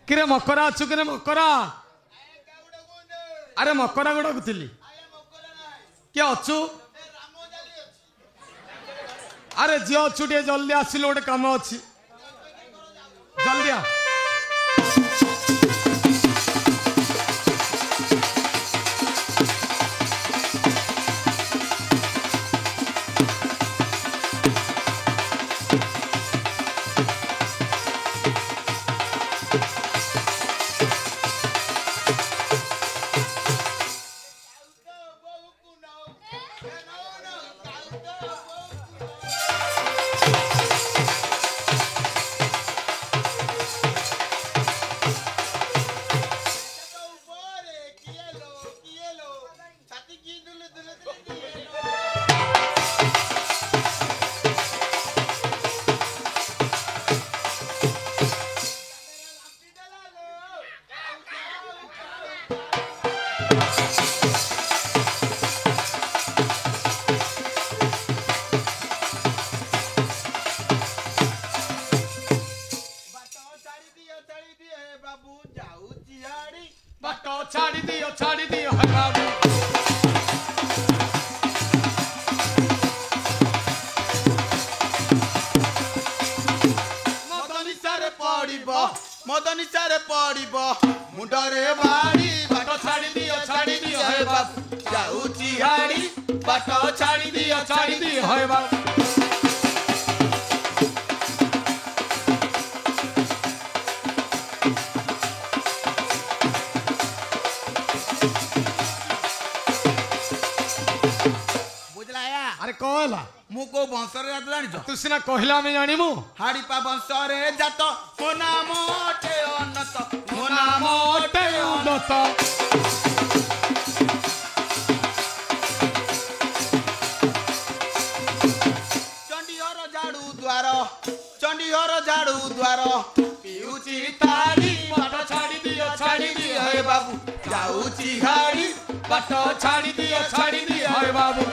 किरे मकरा अच्छु किरे मकरा अरे मकरा गुड़ा कुथिली क्या अच्छु अरे जी अच्छु टे जल्दी आसिल गोटे काम अच्छी जल्दी आ छाड़ी दियो है बाबू मदनी चारे पड़ब मुंडरे बाड़ी बाट छाड़ी दियो है बाबू जाऊची हाड़ी बाट छाड़ी दियो है बाबू अरे कहला मु को वंशरे जात जानी तू सिना कहला में जानी मु हाड़ीपा वंशरे जात मो नाम अटे अनत मो नाम अटे उन्नत चंडीहर झाड़ू द्वार पिउची ताड़ी बाट छाड़ी दियो हे बाबू जाऊची हाड़ी बाट छाड़ी दियो हे बाबू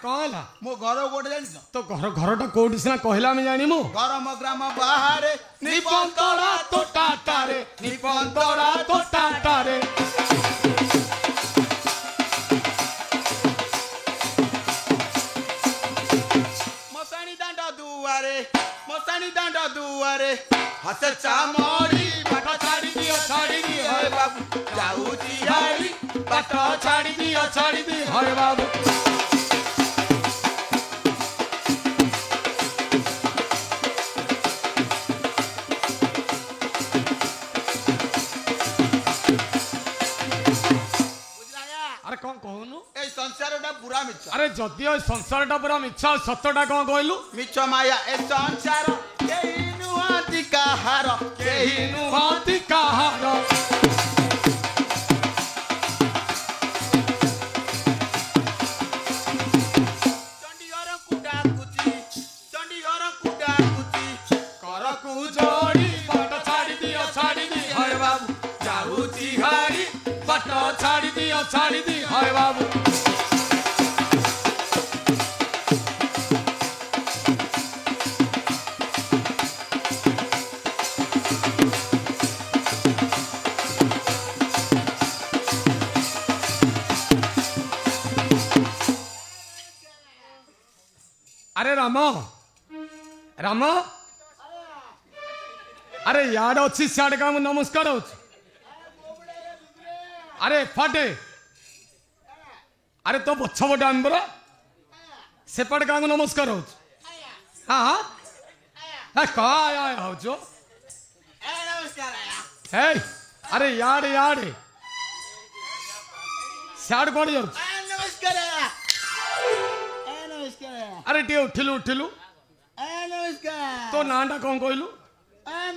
कहला मो घर गोटे जानी तो घरटा कोठी सिना कहला में जानी मु घर मो ग्राम बाहर निपंतरा तो टाटारे मसानी दांड दुआरे हस चामड़ी बाट छाड़ी दियो हे बाबू जाऊची हाड़ी बाट छाड़ी दियो हे बाबू अरे जदि संसार पूरा मिछ सतटा कौन कहलु मिछ माया ए संसार केही नुहति कहार चंडीहर कुटा कुची करकु जोड़ी बाट छाड़ी दियो हे बाबू जाऊची हाड़ी बाट छाड़ी दियो हे बाबू अरे राम अरे याड अच्छी सियाड़ का नमस्कार हो अरे फाटे अरे तो पछपटे आंबर सेपट का नमस्कार हो हाँ हाँ कह अरे याड सियाड़ कौन जाऊ अरे टे उठिलु नमस्कार तो नाटा कौन कहलु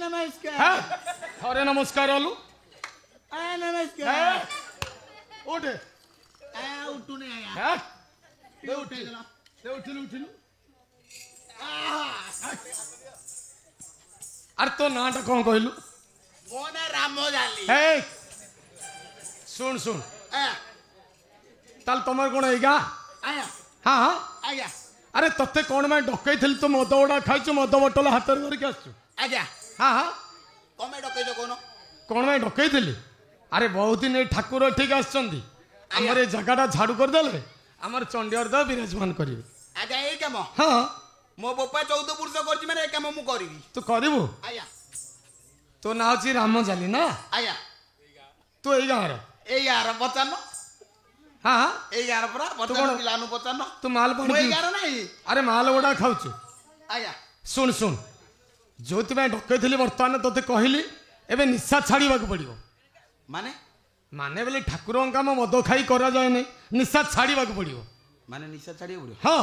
नमस्कार थरे नमस्कार हलु नमस्कार उठे उठुने उठिलु अरे तो नाटा कौन कहलु मोना रामो जाली ଶୁଣ ଶୁଣ ଆଜ୍ଞା ତାହେଲେ ତମର କ'ଣ ଏଇଗା ଆଜ୍ଞା ହଁ ହଁ ଆଜ୍ଞା ଆରେ ତତେ କ'ଣ ପାଇଁ ଡକେଇଥିଲି ତୁ ମଦ ଗୁଡ଼ା ଖାଇଛୁ ମଦ ବୋଟଲ ହାତରେ ଧରିକି ଆସିଛୁ ଆଜ୍ଞା ହଁ ହଁ କଣ ପାଇଁ ଡକେଇଛ କହୁନ କ'ଣ ପାଇଁ ଡକେଇଥିଲି ଆରେ ବହୁତ ଦିନ ଏଇ ଠାକୁର ଏଠିକି ଆସିଛନ୍ତି ଆମର ଏ ଜାଗାଟା ଝାଡ଼ୁ କରିଦେଲେ ଆମର ଚଣ୍ଡିଗଡ଼ ଦେବ ବିରାଜମାନ କରିବେ ଆଜ୍ଞା ଏଇ କାମ ହଁ ମୋ ବୋପା 14 ପୁରୁଷ କରିଛି ମାନେ ଏ କାମ ମୁଁ କରିବି ତୁ କରିବୁ ଆଜ୍ଞା ତୋ ନାଁ ହେଉଛି ରାମଜାଲି ନା ଆଜ୍ଞା ତୁ ଏଇ ଗାଁର ଏଇ ଗାଁର ପଚାରୁନ ହଁ ହଁ ଏଇ ଗାଁର ପରା ପଚାରୁନ ପିଲାମାନଙ୍କୁ ପଚାରୁନ ତୁ ମାଲ ପାଣି ମୁଁ ଏଇ ପିଉଛୁ। ଗାଁର ନାହିଁ ଆରେ ମାଲ ଗୁଡ଼ା ଖାଉଛୁ ଆଜ୍ଞା ଶୁଣ ଶୁଣ ଯୋଉଥିପାଇଁ ଡକେଇଥିଲି ବର୍ତ୍ତମାନ ତୋତେ କହିଲି ଏବେ ନିଶା ଛାଡ଼ିବାକୁ ପଡ଼ିବ ମାନେ ମାନେ ବୋଲେ ଠାକୁରଙ୍କ କାମ ମଦ ଖାଇ କରାଯାଏନି ନିଶା ଛାଡ଼ିବାକୁ ପଡ଼ିବ ମାନେ ନିଶା ଛାଡ଼ିବାକୁ ପଡ଼ିବ ହଁ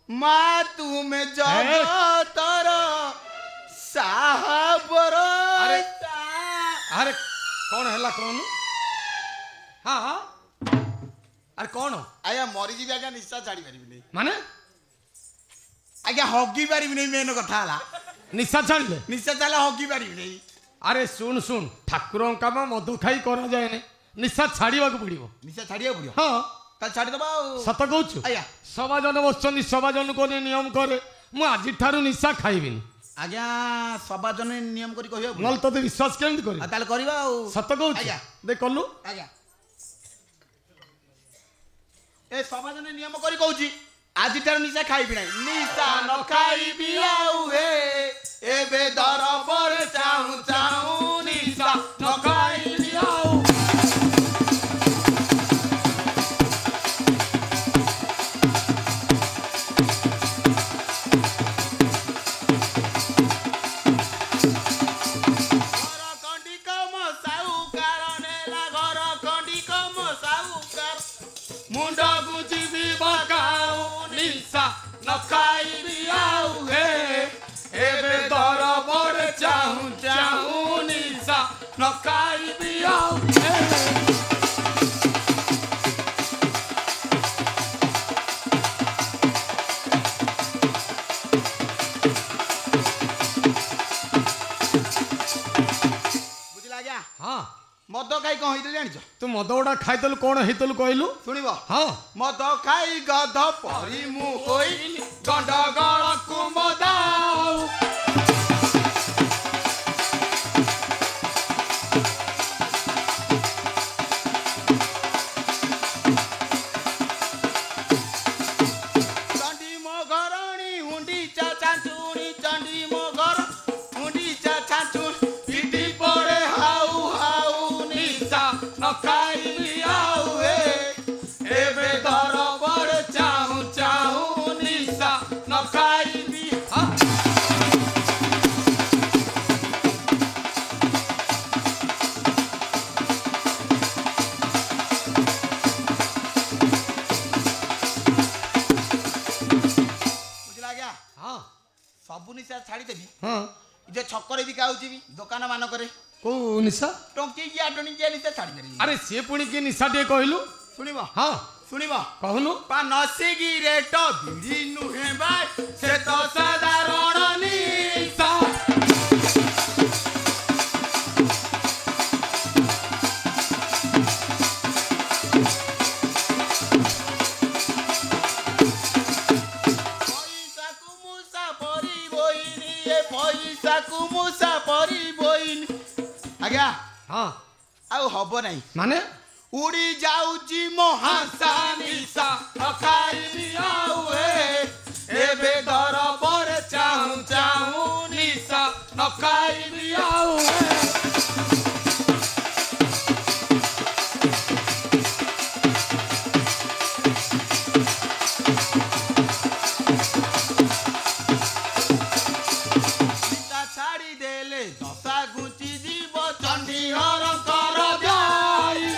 ମା ତୁମେ ଜଗତର ସାହାବର ଆରେ ଆରେ କ'ଣ ହେଲା କହୁନୁ ହଁ ହଁ ଆରେ କ'ଣ ଆଜ୍ଞା ମରିଯିବି ଆଜ୍ଞା ନିଶା ଛାଡ଼ି ପାରିବିନି ମାନେ ଆଜ୍ଞା ହଗି ପାରିବିନି ମେନ୍ କଥା ହେଲା ନିଶା ଛାଡ଼ିଲେ ନିଶା ଚାଲେ ହଗି ପାରିବିନି ଆରେ ଶୁଣ ଶୁଣ ଠାକୁରଙ୍କ କାମ ମଦ ଖାଇ କରାଯାଏନି ନିଶା ଛାଡ଼ିବାକୁ ପଡ଼ିବ ନିଶା ଛାଡ଼ିବାକୁ ପଡ଼ିବ ହଁ ତାହେଲେ ଛାଡ଼ିଦେବା ଆଉ ସତ କହୁଛୁ ଆଜ୍ଞା ସଭାଜନ ବସିଛନ୍ତି ସଭାଜନକୁ ନିୟମ କରେ ମୁଁ ଆଜିଠାରୁ ନିଶା ଖାଇବିନି ଆଜ୍ଞା ସଭାଜନ ନିୟମ କରି କହିବାକୁ ନହେଲେ ତୋତେ ବିଶ୍ୱାସ କେମିତି କରିବି ତାହେଲେ କରିବା ଆଉ ସତ କହୁଛୁ ଆଜ୍ଞା ଦେ କଲୁ ଆଜ୍ଞା ଏ ସଭାଜନ ନିୟମ କରି କହୁଛି ଆଜିଠାରୁ ନିଶା ଖାଇବି ନାହିଁ ନିଶା ନ ଖାଇବି ଆଉ ହେ ଏବେ ଦରବରେ ଚାହୁଁ ଚାହୁଁ ନିଶା ନ ଖାଇବି ଆଉ ମୁଣ୍ଡକୁ ଯିବି ବକାଉ ନିଶା ନ ଖାଇବି ଆଉ ହେ ଏବେ ଦରବରେ ଚାହୁଁ ଚାହୁଁ ନିଶା ନ ଖାଇବି ଆଉ ହେ ବୁଝିଲା ଆଜ୍ଞା ହଁ ମଦ ଖାଇ କଣ ହେଇଥିଲେ ଜାଣିଛ ତୁ ମଦ ଗୁଡ଼ା ଖାଇଦେଲୁ କ'ଣ ହେଇଥିଲୁ କହିଲୁ ଶୁଣିବ ହଁ ମଦ ଖାଇ ଗଧ ପରି ମୁଁ ହୋଇଲି ଗଣ୍ଡଗୋଳକୁ ମଦାଉ ଚଣ୍ଡୀ ମୋ ଘରଣୀ ହୁଣ୍ଡି ଚା ଚାଞ୍ଚୁଣି ଚଣ୍ଡୀ ମୋ ଘର ହୁଣ୍ଡି ଚା ଚାଞ୍ଚୁଣି ପିଟି ପଡ଼େ ହାଉ ହାଉ ନିଶା ନ ଖାଇବି ଆଉ ହେ ଏବେ ଦରବରେ ଚାହୁଁ ଚାହୁଁ ନିଶା ନ ଖାଇବି ହଁ ବୁଝିଲା ଆଜ୍ଞା ହଁ ସବୁ ନିଶା ଛାଡ଼ିଦେବି ହଁ ଯେ ଛକରେ ବିକା ହଉଛି ବି ଦୋକାନ ମାନଙ୍କରେ କୋଉ ନିଶା ଟଙ୍କିକିଆ ଟଣିକିଆ ନିଶା ଛାଡ଼ିପାରିବି ଆରେ ସିଏ ପୁଣି କିଏ ନିଶା ଟିକେ କହିଲୁ ଶୁଣିବ ହଁ ଶୁଣିବ କହୁନୁ ପାନ ସିଗିରେଟ ବିଡ଼ି ନୁହେଁ ଭାଇ ସେ ତ ସାଧାରଣ ନିଶା ପଇସାକୁ ମୂଷା ପରି ବୋଇନି ଏ ପଇସାକୁ ମୂଷା ପରି ବୋଇନି ଆଜ୍ଞା ହଁ ଆଉ ହବ ନାହିଁ ମାନେ ଉଡ଼ି ଯାଉଛି ମୋ ହାସା ନିଶା ନ ଖାଇବି ଆଉ ହେ ଏବେ ଦରବରେ ଚାହୁଁ ଚାହୁଁ ନିଶା ନ ଖାଇବି ଆଉ ହେ ନିଶା ଛାଡ଼ିଦେଲେ ଦଶା ଘୁଞ୍ଚି ଯିବ ଚଣ୍ଡୀ ହରଙ୍କର ଯାଇ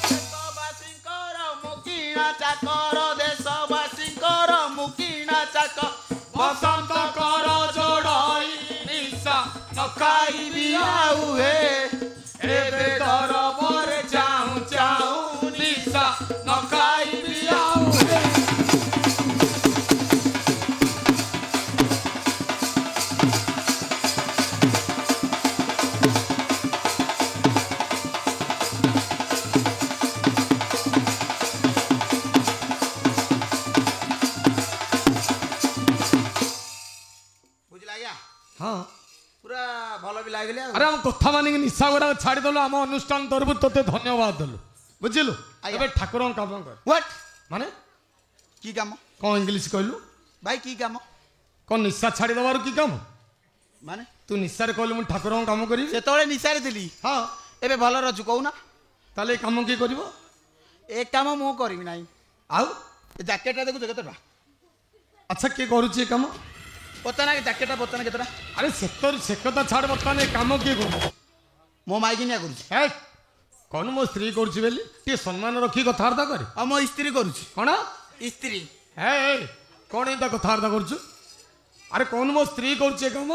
ଦେଶବାସୀଙ୍କର ମୁକିଣା ଚାକର ଦେଶବାସୀଙ୍କର ମୁକିଣା ଚାକ ବସନ୍ତ କର ଯୋଡ଼ଇ ନିଶା ନ ଖାଇବି ଆଉ ହେ ଏବେ ଦରବରେ ଚାହୁଁ ଚାହୁଁ ନିଶା ନ ଖାଇବି ଆଉ ହେ ପାଇଗଲି ଆଉ ଆରେ ଆମ କଥା ମାନିକି ନିଶା ଗୁଡାକ ଛାଡ଼ିଦେଲୁ ଆମ ଅନୁଷ୍ଠାନ ତରଫରୁ ତୋତେ ଧନ୍ୟବାଦ ଦେଲୁ ବୁଝିଲୁ ଆଜ୍ଞା। ଏବେ ଠାକୁରଙ୍କ କାମ କର ହ୍ୱାଟ ମାନେ କି କାମ କଣ ଇଂଲିଶ କହିଲୁ ଭାଇ କି କାମ କଣ ନିଶା ଛାଡ଼ିଦେବାରୁ କି କାମ ମାନେ ତୁ ନିଶାରେ କହିଲୁ ମୁଁ ଠାକୁରଙ୍କ କାମ କରିବି ସେତେବେଳେ ନିଶାରେ ଥିଲି ହଁ ଏବେ ଭଲରେ ଅଛୁ କହୁନା ତାହେଲେ ଏ କାମ କିଏ କରିବ ଏ କାମ ମୁଁ କରିବି ନାହିଁ ଆଉ ଏ ଜ୍ୟାକେଟଟା ଦେଖୁଛ କେତେ ଟଙ୍କା ଆଚ୍ଛା କିଏ କରୁଛି ଏ କାମ ପଚାନା ଜ୍ୟାକେଟଟା ପଚାନା କେତେ ଟଙ୍କା ଆରେ ସେ କଥା ଛାଡ଼ ବର୍ତ୍ତମାନ ଏ କାମ କିଏ କରୁଛି ମୋ ମାଇକିନିଆ କରୁଛି ହେ କଣ ମୋ ସ୍ତ୍ରୀ କରୁଛି ବୋଲି ଟିକେ ସମ୍ମାନ ରଖି କଥାବାର୍ତ୍ତା କରେ ଆଉ ମୋ ସ୍ତ୍ରୀ କରୁଛି କଣ ସ୍ତ୍ରୀ ହେ କଣ ଏଇଟା କଥାବାର୍ତ୍ତା କରୁଛୁ ଆରେ କଣ ମୋ ସ୍ତ୍ରୀ କରୁଛି ଏ କାମ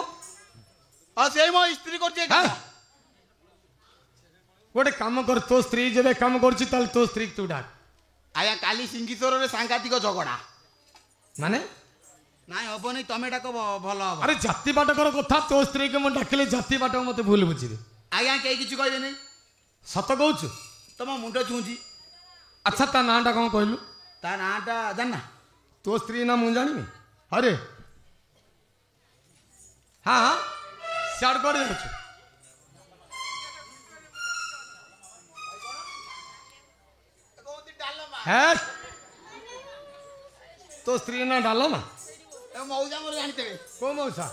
ଆଉ ସେଇ ମୋ ସ୍ତ୍ରୀ କରୁଛି ଏ କାମ ଗୋଟେ କାମ କର ତୋ ସ୍ତ୍ରୀ ଯେବେ କାମ କରୁଛି ତାହେଲେ ତୋ ସ୍ତ୍ରୀ ତୁ ଡାକ ଆଜ୍ଞା କାଲି ସିଙ୍ଗିଶ୍ୱରରେ ସାଂଘାତିକ ଝଗଡ଼ା ମାନେ ନାଇଁ ହବନି ତମେ ଡାକ ଭଲ ହବ ଆରେ ଜାତି ବାଟକର କଥା ତୋ ସ୍ତ୍ରୀକି ମୁଁ ଡାକିଲେ ଜାତି ବାଟକ ମତେ ଭୁଲ ବୁଝିବେ ଆଜ୍ଞା କେହି କିଛି କହିବେନି ସତ କହୁଛୁ ତମ ମୁଣ୍ଡ ଛୁଁଛି ଆଚ୍ଛା ତା ନାଁଟା କଣ କହିଲୁ ତା ନାଁଟା ଜାଣିନା ତୋ ସ୍ତ୍ରୀ ନା ମୁଁ ଜାଣିବି ଆରେ ହଁ ସିଆଡ଼େ କୁଆଡ଼େ ଯାଉଛୁ ହେ ତୋ ସ୍ତ୍ରୀ ନା ଡାଲମା ମଉଜା ମୋର ଜାଣିଥିବେ କୋଉ ମଉସା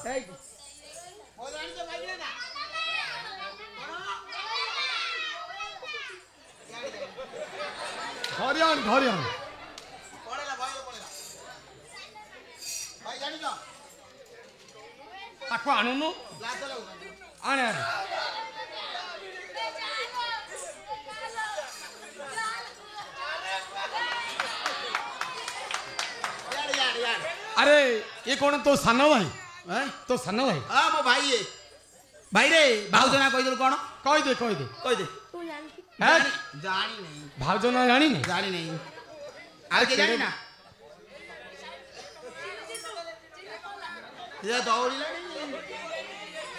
ହରିଆଣ ହରିଆଣ ତାକୁ ଆଣୁନୁ ଆଣେ ଆଣେ ଆରେ ଏ କଣ ତୋ ସାନ ଭାଇ ତୋ ସାନ ଭାଇ ମୋ ଭାଇ ଭାଇ ରେ ଭାଉଜ ନା କହିଦେଲୁ କଣ କହିଦେ କହିଦେ କହିଦେ ହେ ଜାଣିନି ଭାଉଜ ନା ଜାଣିନି ଜାଣିନି ଆଉ କିଏ ଜାଣିନା ଦୌଡ଼ିଲାଣି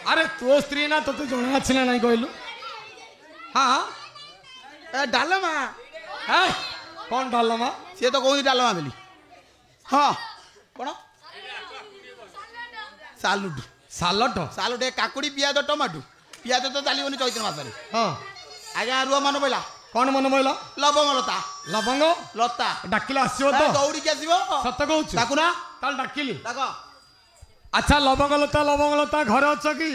ଆରେ ତୋ ସ୍ତ୍ରୀ ନା ତୋତେ ଜଣା ଅଛି ନା ନାଇଁ କହିଲୁ ହଁ ଡାଲମା ହେ କଣ ଡାଲମା ସିଏ ତ କହୁଛି ଡାଲମା ବୋଲି ହଁ କଣ ସାଲୁଟ ସାଲଟ ସାଲୁଟ କାକୁଡି ପିଆଜ ଟମାଟୋ ପିଆଜ ତ ଚାଲିବନି ଚୈତ୍ର ମାସରେ ହଁ ଆଜ୍ଞା ରୁହ ମନେ ପଇଲା କଣ ମନେ ପଇଲା ଲବଙ୍ଗ ଲତା ଲବଙ୍ଗ ଲତା ଡାକିଲେ ଆସିବ ତ ଦୌଡ଼ିକି ଆସିବ ସତ କହୁଛୁ ତାକୁ ନା ତାହେଲେ ଡାକିଲି ତାକ ଆଚ୍ଛା ଲବଙ୍ଗ ଲତା ଘରେ ଅଛ କି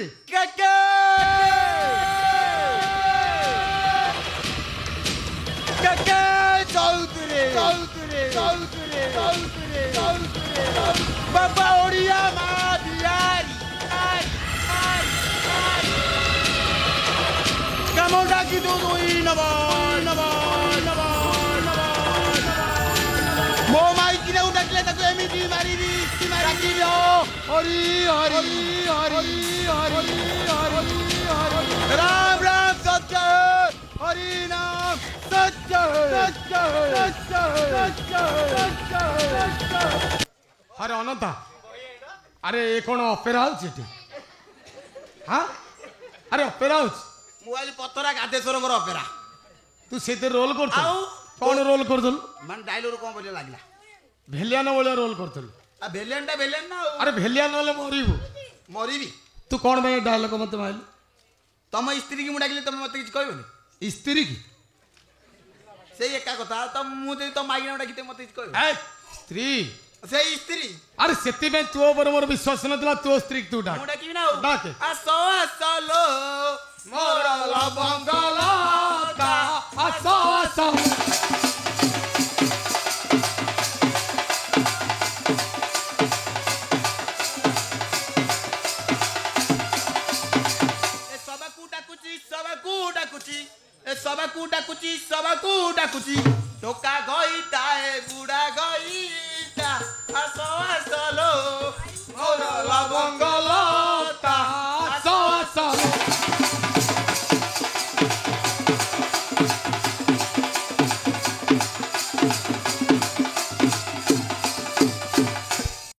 ବାବା ଓଡ଼ିଆ ମା ବିହାରୀ କାମ ଡାକି ଦୁଇ ନବ ମୋ ମାଇକିନାକୁ ଡାକିଲେ ତାକୁ ଏମିତି ମାରିବି ଡାକିବି ହରି ହରି ହରି ହରି ହରି ରାମ ରାମ ସତ୍ୟ ହରି ନାମ ସତ୍ୟ ଆରେ ଅନନ୍ତା ଆରେ ଏ କଣ ଅପେରା ହଉଛି ଏଠି ହଁ ଆରେ ଅପେରା ହଉଛି ମୁଁ ଆଇଲି ପତରା ଗାଧେଶ୍ୱରଙ୍କର ଅପେରା ତୁ ସେଥିରେ ରୋଲ କରୁଥିଲୁ ଆଉ କଣ ରୋଲ କରୁଥିଲୁ ମାନେ ଡାଇଲର କଣ କରିବା ଲାଗିଲା ଭେଲିଆନ ଭଳିଆ ରୋଲ କରୁଥିଲୁ ଆଉ ଭେଲିଆନ ଟା ଭେଲିଆନ ନା ଆଉ ଆରେ ଭେଲିଆନ ହେଲେ ମରିବୁ ମରିବି ତୁ କଣ ପାଇଁ ଡାଇଲଗ ମତେ ମାରିଲୁ ତମ ସ୍ତ୍ରୀ କି ମୁଁ ଡାକିଲି ତମେ ମତେ କିଛି କହିବନି ସ୍ତ୍ରୀ କି ସେଇ ଏକା କଥା ତ ମୁଁ ଯଦି ତମ ମାଇକିନା ଡାକିତେ ମତେ କିଛି କହିବ ସ୍ତ୍ରୀ ସେଇ ସ୍ତ୍ରୀ ଆରେ ସେଥିପାଇଁ ତୋ ଉପରେ ମୋର ବିଶ୍ୱାସ ନଥିଲା ତୋ ସ୍ତ୍ରୀ ତୁ ଡାକ ମୁଁ ଡାକିବି ନା ଡାକେ ଆସ ଆସଲୋ ମୋର ଲବଙ୍ଗ ଲତା ଆସ ଆସ ସବାକୁ ଡାକୁଛି ଟୋକା ଗଇଟା ଏ ବୁଢା ଗଇଟା ଆସ ଆସଲୋ ମୋର ଲବଙ୍ଗ ଲତା